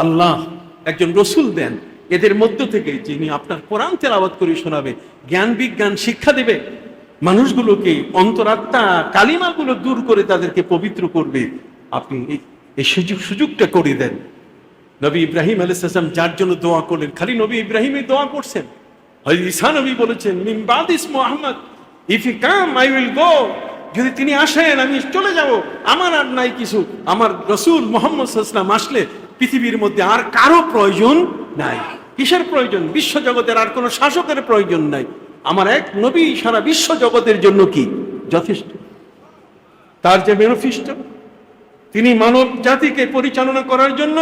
আল্লাহ একজন রসুল দেন, এদের মধ্য থেকে যিনি আপনার কোরআন তেলাওয়াত করে শোনাবে, জ্ঞান বিজ্ঞান শিক্ষা দেবে, মানুষগুলোকে অন্তরাত্মা কালিমাগুলো দূর করে তাদেরকে পবিত্র করবে, আপনি এই সুযোগটা করে দেন। নবী ইব্রাহিম আলাইহিস সালাম যার জন্য দোয়া করলেন, খালি নবী ইব্রাহিমই দোয়া করছেন। হযরত ঈসা নবী বলেছেন, মিন বাদিস Muhammad if he come I will go, যদি তিনি আসেন আমি চলে যাব, আমার আর নাই কিছু, আমার রাসূল মুহাম্মদ সাল্লাল্লাহু আলাইহি ওয়াসাল্লাম আসলে পৃথিবীর মধ্যে আর কারো প্রয়োজন নাই। কিসের প্রয়োজন? বিশ্ব জগতের আর কোনো শাসকের প্রয়োজন নাই, আমার এক নবী সারা বিশ্ব জগতের জন্য কি যথেষ্ট। তার যে ম্যানিফেস্টো, তিনি মানব জাতিকে পরিচালনা করার জন্য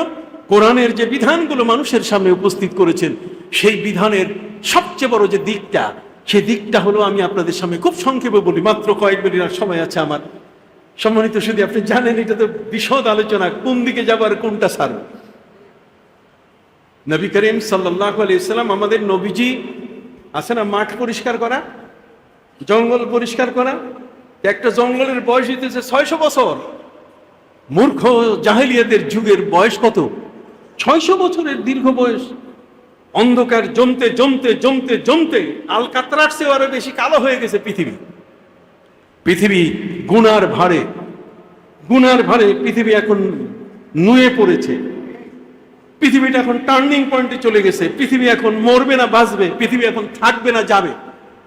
কোরআনের যে বিধানগুলো মানুষের সামনে উপস্থিত করেছেন, সেই বিধানের সবচেয়ে বড় যে দিকটা, সেই দিকটা হলো, আমি আপনাদের সামনে খুব সংক্ষেপে বলি, মাত্র কয়েক মিনিট সময় আছে আমার। সম্মানিত শুধু আপনি জানেন, এটা তো বিশদ আলোচনা, কোন দিকে যাবার কোনটা ছাড়ব। নবী করিম সাল্লাল্লাহু আলাইহি ওয়াসাল্লাম, আমাদের নবীজি আছে না মাঠ পরিষ্কার করা, জঙ্গল পরিষ্কার করা, একটা জঙ্গলের বয়স হইতেছে 600 বছর। মূর্খ জাহেলিয়াতের যুগের বয়স কত? 600 বছরের দীর্ঘ বয়স। অন্ধকার জমতে জমতে জমতে জমতে আলকাতরার চেয়ে আরো বেশি কালো হয়ে গেছে পৃথিবী। গুনার ভারে পৃথিবী এখন নুয়ে পড়েছে। পৃথিবীটা এখন টার্নিং পয়েন্টে চলে গেছে। পৃথিবী এখন মরবে না বাঁচবে, পৃথিবী এখন থাকবে না যাবে,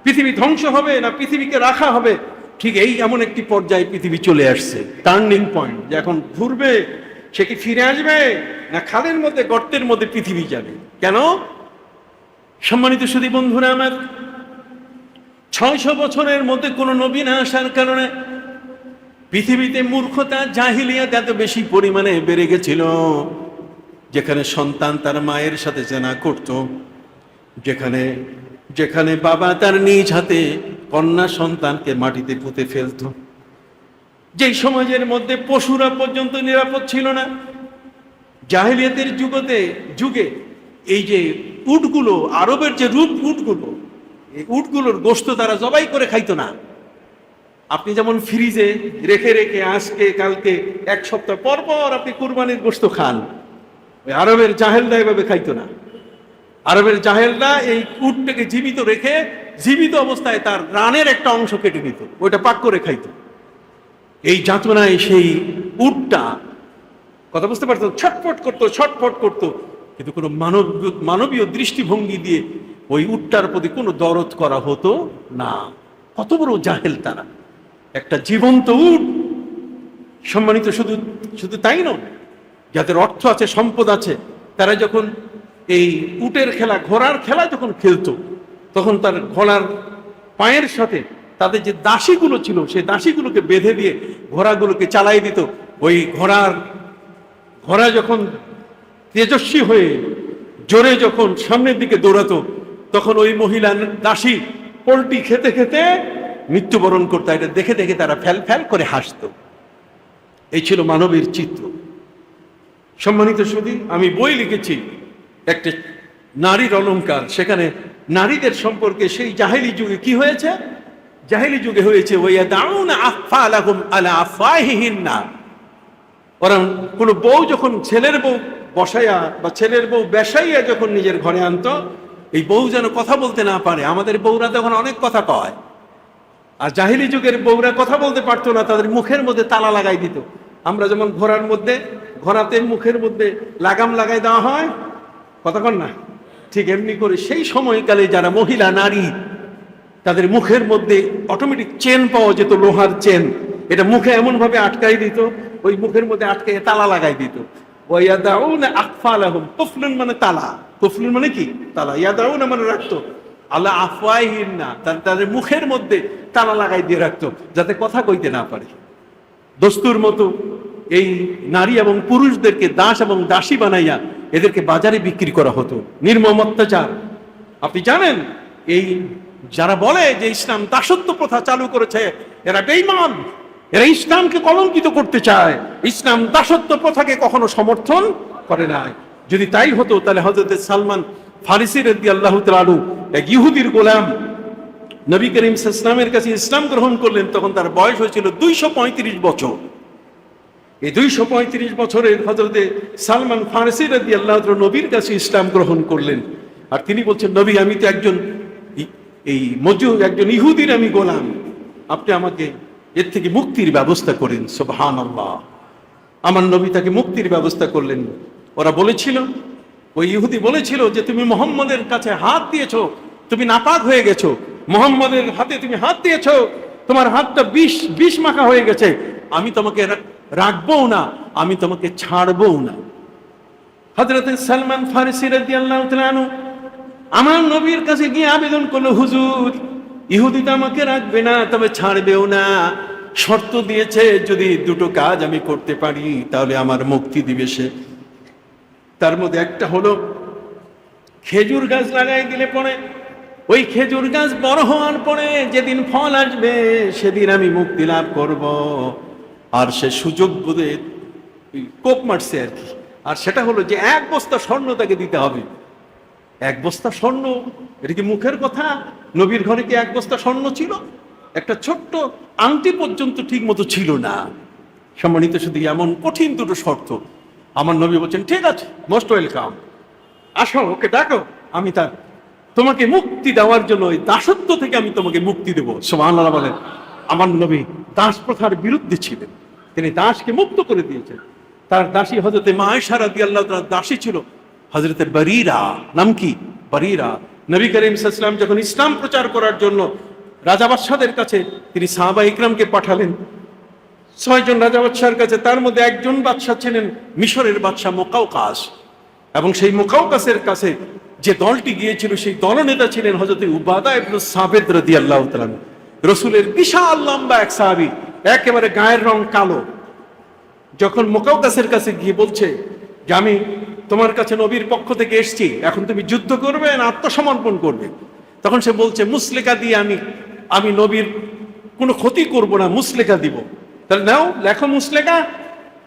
পৃথিবী ধ্বংস হবে না পৃথিবীকে রাখা হবে, ঠিক এই এমন একটি পর্যায়ে পৃথিবী চলে আসছে, টার্নিং পয়েন্ট, যে এখন ঘুরবে, সে কি ফিরে আসবে না খালের মধ্যে গর্তের মধ্যে পৃথিবী যাবে। কেন? সম্মানিত সুধী বন্ধুরা আমার, 600 বছরের মধ্যে কোনো নবী না আসার কারণে পৃথিবীতে মূর্খতা, জাহিলিয়াত এত বেশি পরিমাণে বেড়ে গেছিল, যেখানে সন্তান তার মায়ের সাথে জেনা করত, যেখানে বাবা তার নিজ হাতে কন্যা সন্তানকে মাটিতে পুঁতে ফেলত, যেই সমাজের মধ্যে পশুরা পর্যন্ত নিরাপদ ছিল না। জাহেলিয়াতের যুগে এই যে উটগুলো, আরবের যে উটগুলো, এই উটগুলোর গোশত তারা জবাই করে খাইতো না। আপনি যেমন ফ্রিজে রেখে রেখে আজকে কালকে এক সপ্তাহ পর পর আপনি কুরবানির গোশত খান, ওই আরবের জাহেলরা এভাবে খাইতো না। আরবের জাহেলরা এই উটটাকে জীবিত রেখে জীবিত অবস্থায় তার রানের একটা অংশ কেটে নিত, ওইটা পাক করে খাইতো। এই যাতনায় সেই উটটা, কথা বুঝতে পারতো, ছটফট করতো, কিন্তু কোনো মানবীয় দৃষ্টিভঙ্গি দিয়ে ওই উটটার প্রতি কোনো দরদ করা হতো না। কত বড় জাহেল তারা! একটা জীবন্ত উট, সম্মানিত শুধু তাই নয়, যাদের অর্থ আছে, সম্পদ আছে, তারা যখন এই উটের খেলা, ঘোড়ার খেলা যখন খেলতো, তখন তার ঘোড়ার পায়ের সাথে তাদের যে দাসীগুলো ছিল, সেই দাসীগুলোকে বেঁধে দিয়ে ঘোড়াগুলোকে চালাই দিত। ওই ঘোড়া যখন তেজস্বী হয়ে জোরে যখন সামনের দিকে দৌড়াতো, তখন ওই মহিলা দাসী পোল্ট্রি খেতে খেতে মৃত্যুবরণ করতো। এটা দেখে দেখে তারা ফ্যাল ফ্যাল করে হাসতো। এই ছিল মানবের চিত্র। সম্মানিত সুধী, আমি বই লিখেছি একটা নারীর অলংকার, সেখানে নারীদের সম্পর্কে সেই জাহেলি যুগে কি হয়েছে। জাহেলি যুগে হয়েছে ওয়ায়াদাউনা আফআলাহুম আলা আফওয়াহিহিন্না, ওরা কোনো বউ যখন ছেলের বউ বসাইয়া বা ছেলের বউ বেশাইয়া যখন নিজের ঘরে আনতো, এই বউ যেন কথা বলতে না পারে। আমাদের বউরা তখন অনেক কথা কয়, আর জাহেলি যুগের বউরা কথা বলতে পারতো না, তাদের মুখের মধ্যে তালা লাগাই দিত। আমরা যেমন ঘোড়াতে মুখের মধ্যে লাগাম লাগাই দেওয়া হয়, কথা কন না, ঠিক এমনি করে সেই সময়কালে যারা মহিলা নারী, তাদের মুখের মধ্যে অটোমেটিক চেন পাওয়া যেত, লোহার চেন, এটা মুখে এমন ভাবে আটকাই দিত, ওই মুখের মধ্যে আটকে তালা লাগাই দিত। ওয়ায়াদাউনা আফআলাহুম, কুফলুন মানে তালা, কুফলুন মানে কি তালা, ইয়াদাউনা মানে রাখতো, আলা আফওয়াহিহিন্না, তাদের মুখের মধ্যে তালা লাগাই দিয়ে রাখতো, যাতে কথা কইতে না পারে। দস্তুর মতো এই নারী এবং পুরুষদেরকে দাস এবং দাসী বানাইয়া এদেরকে বাজারে বিক্রি করা হতো, নির্মম অত্যাচার। আপনি জানেন, এই যারা বলে যে ইসলাম দাসত্ব প্রথা চালু করেছে, এরা বেঈমান, এরা ইসলামকে কলঙ্কিত করতে চায়। ইসলাম দাসত্ব প্রথাকে কখনো সমর্থন করে নাই। যদি তাই হতো, তাহলে হযরত সালমান ফারিসি রাদিয়াল্লাহু তাআলা আনহু, এক ইহুদির গোলাম, নবী করিম সাল্লাল্লাহু আলাইহি ওয়াসাল্লামের কাছে ইসলাম গ্রহণ করলেন, তখন তার বয়স হয়েছিল 235 বছর। এই 235 বছরের হযরতে সালমান ফারসি রাদিয়াল্লাহু তাআলা নবীর কাছে ইসলাম গ্রহণ করলেন। আর তিনি বলছেন, নবী আমি তো একজন একজন ইহুদির আমি গোলাম, আপনি আমাকে এর থেকে মুক্তির ব্যবস্থা করেন। সুবহানাল্লাহ। আমার নবী তাকে মুক্তির ব্যবস্থা করলেন। ওরা বলেছিল, ওই ইহুদি বলেছিল যে তুমি মুহাম্মদের কাছে হাত দিয়েছো, তুমি নাপাক হয়ে গেছো, মুহাম্মদের হাতে তুমি হাত দিয়েছো, তোমার হাতটা বিষ মাখা হয়ে গেছে, আমি তোমাকে রাখবো না, আমি তোমাকে ছাড়বো না। হযরত সালমান ফারসি রাদিয়াল্লাহু তাআলা আনহু আমার নবীর কাছে গিয়ে আবেদন করলো, হুজুর ইহুদি তো আমাকে রাখবে না, তবে ছাড়বেও না, শর্ত দিয়েছে যদি দুটো কাজ আমি করতে পারি তাহলে আমার মুক্তি দিবে সে। তার মধ্যে একটা হলো খেজুর গাছ লাগাই দিলে পরে ওই খেজুর গাছ বড় হওয়ার পরে যেদিন ফল আসবে সেদিন আমি মুক্তি লাভ করব। আর সে সুযোগ বোধে কোপ মারছে আর কি। আর সেটা হলো যে 1 বস্তা স্বর্ণ তাকে দিতে হবে। 1 বস্তা স্বর্ণ, এটা কি মুখের কথা? নবীর ঘরে কি 1 বস্তা স্বর্ণ ছিল? একটা ছোট্ট আংটি পর্যন্ত ঠিক মতো ছিল না। সম্মানিত শুধু এমন কঠিন দুটো শর্ত। আমার নবী বলছেন, ঠিক আছে, মোস্ট ওয়েলকাম, আসো, ওকে ডাকো, আমি তার তোমাকে মুক্তি দেওয়ার জন্য, ওই দাসত্ব থেকে আমি তোমাকে মুক্তি দেবো। সুবহানাল্লাহ বলেন। আমার নবী দাস প্রথার বিরুদ্ধে ছিলেন, তিনি দাসকে মুক্ত করে দিয়েছেন। তার দাসী হযরতে আয়েশা রাদিয়াল্লাহু তাআলা দাসী ছিল হযরতে বারিরা। নাম কি? বারিরা। নবী করিম সাল্লাল্লাহু আলাইহি ওয়াসাল্লাম যখন ইসলাম প্রচার করার জন্য রাজা বাদশাদের কাছে তিনি সাহাবা ইকরামকে পাঠালেন, 6 জন রাজা বাদশার কাছে। তার মধ্যে একজন বাদশা ছিলেন মিশরের বাদশা মুকাউকাস, এবং সেই মুকাউকাসের কাছে যে দলটি গিয়েছিল সেই দলনেতা ছিলেন হযরত উবাদা ইবনে সাবিত রাদিয়াল্লাহু তাআলা। রাসূলের বিশাল লম্বা এক সাহাবী, একেবারে গায়ের রং কালো। যখন মুকাউকাসের কাছে গিয়ে বলছে যে আমি তোমার কাছে নবীর পক্ষ থেকে এসেছি, এখন তুমি যুদ্ধ করবে না আত্মসমর্পণ করবে, তখন সে বলছে মুসলেকা দিয়ে আমি নবীর কোনো ক্ষতি করব না, মুসলেকা দিব। তাহলে নাও লেখো মুসলেকা।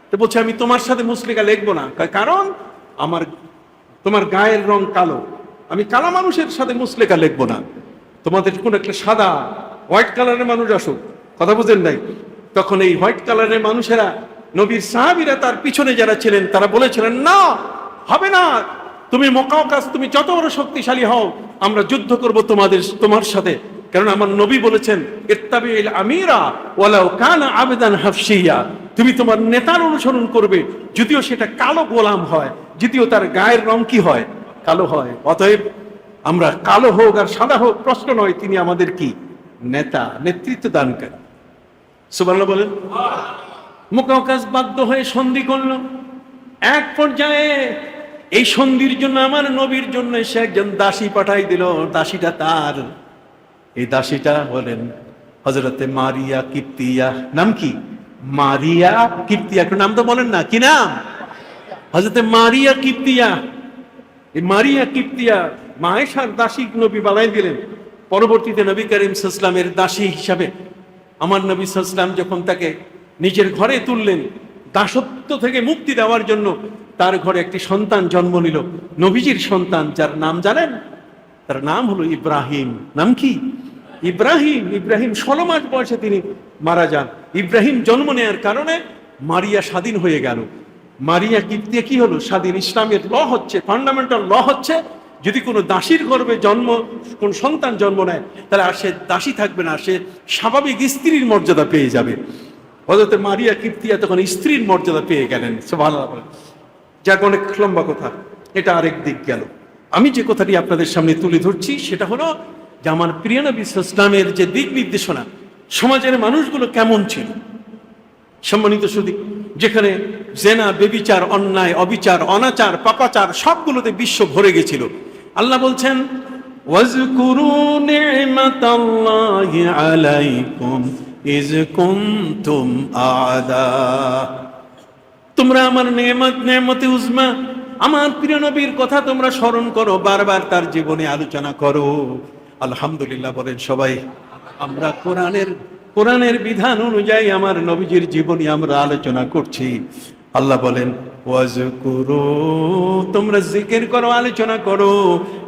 তো বলছে আমি তোমার সাথে মুসলেকা লিখবো না, কারণ তোমার গায়ের রং কালো, আমি কালো মানুষের সাথে মুসলেকা লিখবো না, তোমাদের কোন একটা সাদা হোয়াইট কালারের মানুষ আসুক। কথা বুঝেন নাই? তখন এই হোয়াইট কালারের মানুষেরা, নবীর সাহাবীরা তার পিছনে যারা ছিলেন তারা বলেছিলেন, না হবে না, তুমি মুকাউকাস, তুমি যত বড় শক্তিশালী হও, আমরা যুদ্ধ করব তোমার সাথে। কারণ আমার নবী বলেছেন, ইত্তাবিল আমিরা ওয়ালাউ কানা আবদান হাফশিয়া, তুমি তোমার নেতার অনুসরণ করবে যদিও সেটা কালো গোলাম হয়, যদিও তার গায়ের রং কি হয়? কালো হয়। অতএব আমরা কালো হোক আর সাদা হোক প্রশ্ন নয়, তিনি আমাদের কি? নেতা, নেতৃত্ব দানকারী। সুবহানাল্লাহ বলেন। মুকাউকাস বাধ্য হয়ে সন্ধি করল। এক পর্যায়ে এই সন্ধির জন্য আমার নবীর জন্য সে একজন দাসী পাঠাই দিল। দাসীটা তার, এই দাসীটা হলেন হযরতে মারিয়া কিপ্তিয়া। নাম কি? মারিয়া কিপ্তিয়া। একটু নাম তো বলেন না, কি নাম? হযরতে মারিয়া কিপ্তিয়া। এই মারিয়া কিপ্তিয়া আয়েশার দাসী নবী বানাই দিলেন। পরবর্তীতে নবী করিম সাল্লাল্লাহু আলাইহি ওয়াসাল্লামের দাসী হিসাবে আমার নবী সাল্লাল্লাহু আলাইহি ওয়াসাল্লাম যখন তাকে নিজের ঘরে তুললেন দাসত্ব থেকে মুক্তি দেওয়ার জন্য, তার ঘরে একটি সন্তান জন্ম নিল, নবীজির সন্তান, যার নাম জানেন? তার নাম হলো ইব্রাহিম। নাম কি? ইব্রাহিম। ইব্রাহিম 16 মাস বয়সে তিনি মারা যান। ইব্রাহিম জন্ম নেওয়ার কারণে মারিয়া স্বাধীন হয়ে গেল। মারিয়া কিপ্তিয়া কি হলো? স্বাধীন। ইসলামের ল হচ্ছে, ফান্ডামেন্টাল ল হচ্ছে, যদি কোনো দাসীর গর্ভে কোন সন্তান জন্ম নেয় তাহলে আর সে দাসী থাকবে না, সে স্বাভাবিক স্ত্রীর মর্যাদা পেয়ে যাবে। হযরত মারিয়া কিপ্তিয়া তখন স্ত্রীর মর্যাদা পেয়ে গেলেন। সুবহানাল্লাহ। যাক, অনেক লম্বা কথা, এটা আরেক দিক গেল। আমি যে কথাটি আপনাদের সামনে তুলে ধরছি সেটা হলো যে আমার প্রিয় নবী সাল্লাল্লাহু আলাইহি ওয়াসাল্লামের যে দিক নির্দেশনা, সমাজের মানুষগুলো কেমন ছিল। সম্মানিত সুধী, যেখানে জেনা, বেবিচার, অন্যায়, অবিচার, অনাচার, পাপাচার সবগুলোতে বিশ্ব ভরে গেছিল, আল্লাহ বলছেন ওয়াজকুরু নি'মাতাল্লাহি আলাইকুম ইয কুনতুম আ'দা। তোমরা আমার নেয়ামতে উজমা, আমার প্রিয় নবীর কথা তোমরা স্মরণ করো, বারবার তার জীবনে আলোচনা করো। আলহামদুলিল্লাহ বলেন সবাই। আমরা কোরআনের বিধান অনুযায়ী আমার নবীজির জীবনী আমরা আলোচনা করছি। আল্লাহ বলেন ওয়াজকুরু, তোমরা জিকির করো, আলোচনা করো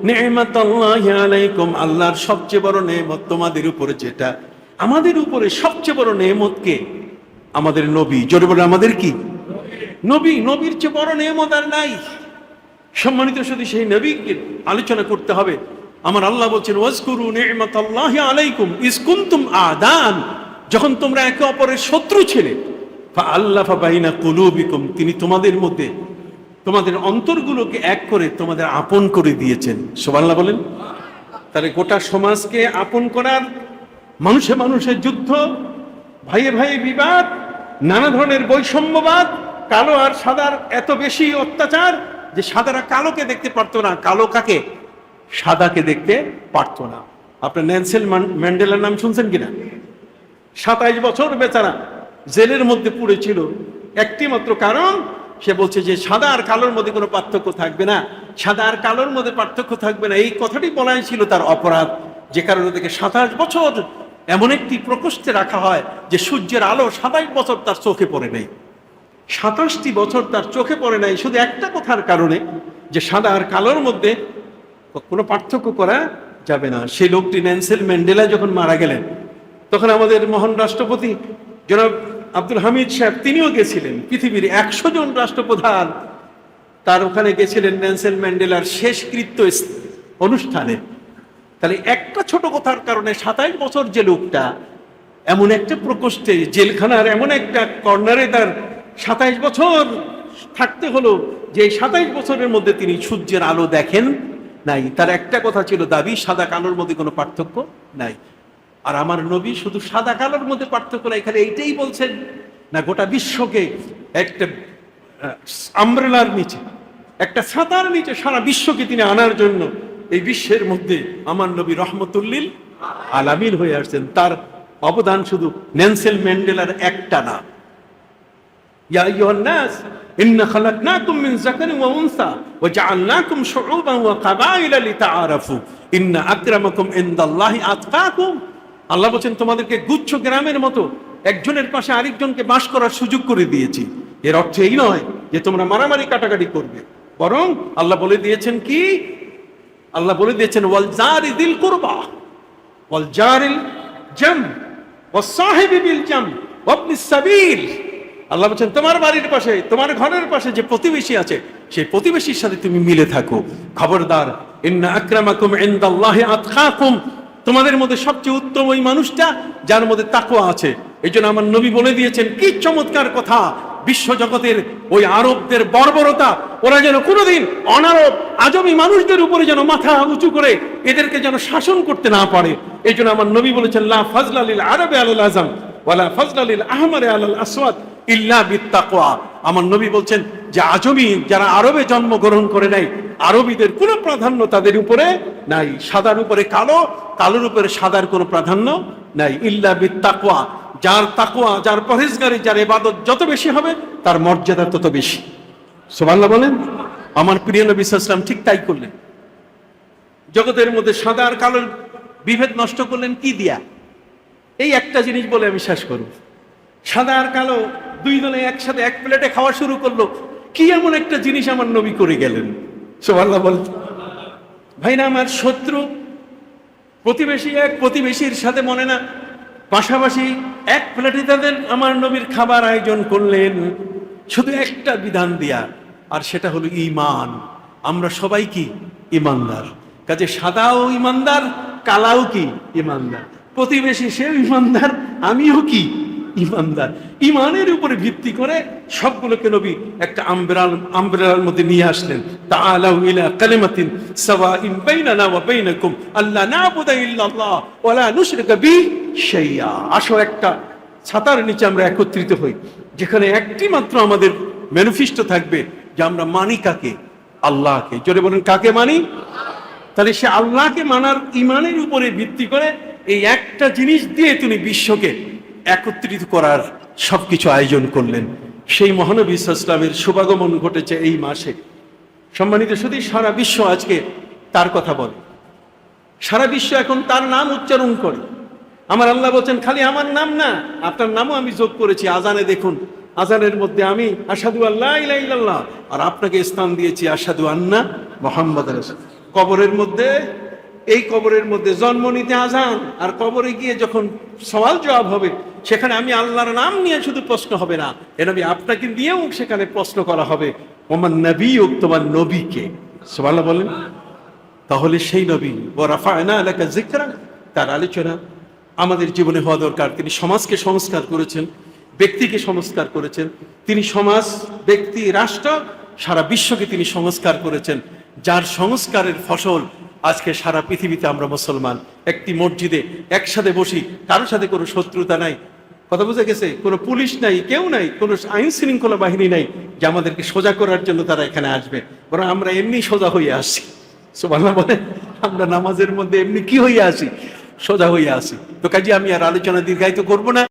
নি'মাতাল্লাহি আলাইকুম, আল্লাহর সবচেয়ে বড় নেয়ামত তোমাদের উপরে, যেটা আমাদের উপরে সবচেয়ে বড় নেয়ামত কে? আমাদের নবী। জোরে বলে আমাদের কি? নবীর চেয়ে বড় নেয়ামত আর নাই। সম্মানিত শুধু সেই নবীকে আলোচনা করতে হবে। আমার আল্লাহ বলছেন ওয়াজকুরু নি'মাতাল্লাহি আলাইকুম ইজ কুনতুম আদান, যখন তোমরা একে অপরের শত্রু ছিলে, ফাআল্লাফা বাইনা কুলুবিকুম, তিনি তোমাদের মধ্যে তোমাদের অন্তরগুলোকে এক করে তোমাদের আপন করে দিয়েছেন। সুবহানাল্লাহ বলেন। তাহলে গোটা সমাজকে আপন করার, মানুষে মানুষের যুদ্ধ, ভাইয়ে ভাইয়ে বিবাদ, নানা ধরনের বৈষম্যবাদ, কালো আর সাদার এত বেশি অত্যাচার যে সাদারা কালোকে দেখতে পারতো না, কালো কাকে সাদাকে দেখতে পারতো না। আপনার নেলসন ম্যান্ডেলার নাম শুনছেন কিনা? 27 বছর বেচারা জেলের মধ্যে পুড়েছিল, একটি মাত্র কারণ, সে বলছে যে সাদা আর কালোর মধ্যে কোনো পার্থক্য থাকবে না, সাদা আর কালোর মধ্যে পার্থক্য থাকবে না, এই কথাটি বলাই ছিল তার অপরাধ। যে কারণে থেকে 27 বছর এমন একটি প্রকোষ্ঠে রাখা হয় যে সূর্যের আলো 27 বছর তার চোখে পড়ে নাই, 27টি বছর তার চোখে পড়ে নাই, শুধু একটা কথার কারণে যে সাদা আর কালোর মধ্যে কোনো পার্থক্য করা যাবে না। সেই লোকটি নেলসন ম্যান্ডেলা যখন মারা গেলেন, তখন আমাদের মহান রাষ্ট্রপতি জনাব আব্দুল হামিদ সাহেব তিনিও গেছিলেন। পৃথিবীর 100 জন রাষ্ট্রপ্রধান তার ওখানে গেছিলেন নেলসন ম্যান্ডেলার শেষকৃত্য অনুষ্ঠানে। তাহলে একটা ছোট কথার কারণে 27 বছর যে লোকটা এমন একটা প্রকোষ্ঠে, জেলখানার এমন একটা কর্নারে তার 27 বছর থাকতে হলো, যে 27 বছরের মধ্যে তিনি সূর্যের আলো দেখেন নাই। তার একটা কথা ছিল দাবি, সাদা কালোর মধ্যে কোনো পার্থক্য নাই। আর আমার নবী শুধু সাদা কালোর মধ্যে পার্থক্য নাই, এখানে এইটাই বলছেন না, গোটা বিশ্বকে একটা আমব্রেলার নিচে, একটা ছাতার নিচে সারা বিশ্বকে তিনি আনার জন্য এই বিশ্বের মধ্যে আমার নবী রহমতুল্লিল আলামিন হয়ে আসছেন। তার অবদান শুধু নেলসন ম্যান্ডেলার একটা না। ইয়া আইয়ুহান নাস ইন্না খালাকনাকুম মিন যাকারিন ওয়া উনসা ওয়া জাআলনাকুম শুউবান ওয়া কাবাইলা লিতাআরাফু ইন্না আকরামাকুম ইনদাল্লাহি আতকাকুম। আল্লাহ বলেন তোমাদেরকে গুচ্ছ গ্রামের মতো একজনের পাশে আরেকজনকে বাস করার সুযোগ করে দিয়েছি। এর অর্থ এই নয় যে তোমরা মারামারি কাটাকাটি করবে, বরং আল্লাহ বলে দিয়েছেন কি? আল্লাহ বলে দিয়েছেন ওয়াল জারি দিল কুরবা ওয়াল জারিল জাম ওয়াস সাহিবি বিল জাম ওয়াবনিস সাবিল। আল্লাহ বলেন তোমার বাড়ির পাশে, তোমার ঘরের পাশে যে প্রতিবেশী আছে, সেই প্রতিবেশীর সাথে তুমি মিলে থাকো। খবরদার, ইন্না আকরামাকুম ইনদাল্লাহি আতকাকুম, তোমাদের মধ্যে সবচেয়ে উত্তম ওই মানুষটা যার মধ্যে তাকওয়া আছে। এই জন্য আমার নবী বলে দিয়েছেন, কি চমৎকার কথা, বিশ্ব জগতের ওই আরবদের বর্বরতা, ওরা যেন কোনোদিন অনারব আজমি মানুষদের উপরে যেন মাথা উঁচু করে এদেরকে যেন শাসন করতে না পারে। এই জন্য আমার নবী বলেছেন লা ফাজলা লিল আরবি আলাল আজম ওয়ালা ফাজলা লিল আহমারি আলাল আসওয়াদ ইল্লা বিত্তাকওয়া। আমার নবী বলছেন যে আজমি যারা আরবে জন্মগ্রহণ করে নাই, আরবিদের কোনো প্রাধান্য তাদের উপরে নাই, সাদার উপরে কালো, কালোর উপরে সাদার কোনো প্রাধান্য নাই, ইল্লা বিত্তাকওয়া। যার তাকওয়া, যার পরহেজগারি, যার ইবাদত যত বেশি হবে তার মর্যাদা তত বেশি। সুবহানাল্লাহ বলেন। আমার প্রিয় নবী সাল্লাল্লাহু আলাইহি ওয়াসাল্লাম ঠিক তাই করলেন। জগতের মধ্যে সাদা আর কালোর বিভেদ নষ্ট করলেন কি দিয়া? এই একটা জিনিস বলে আমি শেষ করব। সাদা আর কালো দুই দলে একসাথে এক প্লেটে খাওয়া শুরু করলো, কি এমন একটা জিনিস আমার নবী করে গেলেন? সুবহানাল্লাহ বলেন। ভাইরা আমার, শত্রু প্রতিবেশী এক প্রতিবেশীর সাথে মনে না, পাশাপাশি এক প্লেটে তাদের আমার নবীর খাবার আয়োজন করলেন শুধু একটা বিধান দিয়া, আর সেটা হলো ঈমান। আমরা সবাই কি ঈমানদার, কাজে সাদাও ঈমানদার, কালাও কি ঈমানদার, প্রতিবেশী সেও ঈমানদার, আমিও কি ঈমানদার। ঈমানের উপরে ভিত্তি করে সবগুলোকে নবী একটা আমব্রেলার মধ্যে নিয়ে আসলেন। তাআলাউ ইলা কালিমাতিন সাওয়াইন বাইনানা ওয়া বাইনাকুম আল্লা না'বুদা ইল্লাল্লাহ ওয়া লা নুশরিকা বিহি শাইআ। আসো একটা ছাতার নিচে আমরা একত্রিত হই, যেখানে একটি মাত্র আমাদের ম্যানিফেস্টো থাকবে যে আমরা মানি কাকে? আল্লাহকে। জোরে বলেন, কাকে মানি? তাহলে সে আল্লাহকে মানার ঈমানের উপরে ভিত্তি করে এই একটা জিনিস দিয়ে তিনি বিশ্বকে একত্রিত করার সবকিছু আয়োজন করলেন। সেই মহানবী সাল্লাল্লাহু আলাইহি ওয়াসাল্লামের শুভাগমন ঘটেছে এই মাসে। সম্মানিত শুধু সারা বিশ্ব আজকে তার কথা বলে, সারা বিশ্ব এখন তার নাম উচ্চারণ করে। আমার আল্লাহ বলছেন খালি আমার নাম না, আপনার নামও আমি যোগ করেছি। আজানে দেখুন, আজানের মধ্যে আমি আশহাদু আল্লা ইলাহা ইল্লাল্লাহ, আর আপনাকে স্থান দিয়েছি আশহাদু আন্না মুহাম্মাদুর রাসূলুল্লাহ। কবরের মধ্যে এই কবরের মধ্যে জন্ম নিতে আজান, আর কবরে গিয়ে যখন সওয়াল জবাব হবে সেখানে আমি আল্লাহর নাম নিয়ে শুধু প্রশ্ন হবে না, এ নবী আপনাকে নিয়েও সেখানে প্রশ্ন করা হবে, ওমান নবী, তোমার নবীকে। সুবহানাল্লাহ বলেন। তাহলে সেই নবী ওয়া রাফা'না লাকা যিকরা, তার আলোচনা আমাদের জীবনে হওয়া দরকার। তিনি সমাজকে সংস্কার করেছেন, ব্যক্তিকে সংস্কার করেছেন, তিনি সমাজ, ব্যক্তি, রাষ্ট্র, সারা বিশ্বকে তিনি সংস্কার করেছেন, যার সংস্কারের ফসল আজকে সারা পৃথিবীতে আমরা মুসলমান একটি মসজিদে একসাথে বসি, কারোর সাথে কোনো শত্রুতা নাই, কথা বুঝে গেছে, কোনো পুলিশ নাই, কেউ নাই, কোনো আইন শৃঙ্খলা বাহিনী নাই যে আমাদেরকে সোজা করার জন্য তারা এখানে আসবে, বরং আমরা এমনি সোজা হয়ে আসি। সুবহানাল্লাহ বলে, আমরা নামাজের মধ্যে এমনি কি হয়ে আসি, সোজা হয়ে আসি। তো কাজে আমি আর আলোচনা দীর্ঘায়িত করব না।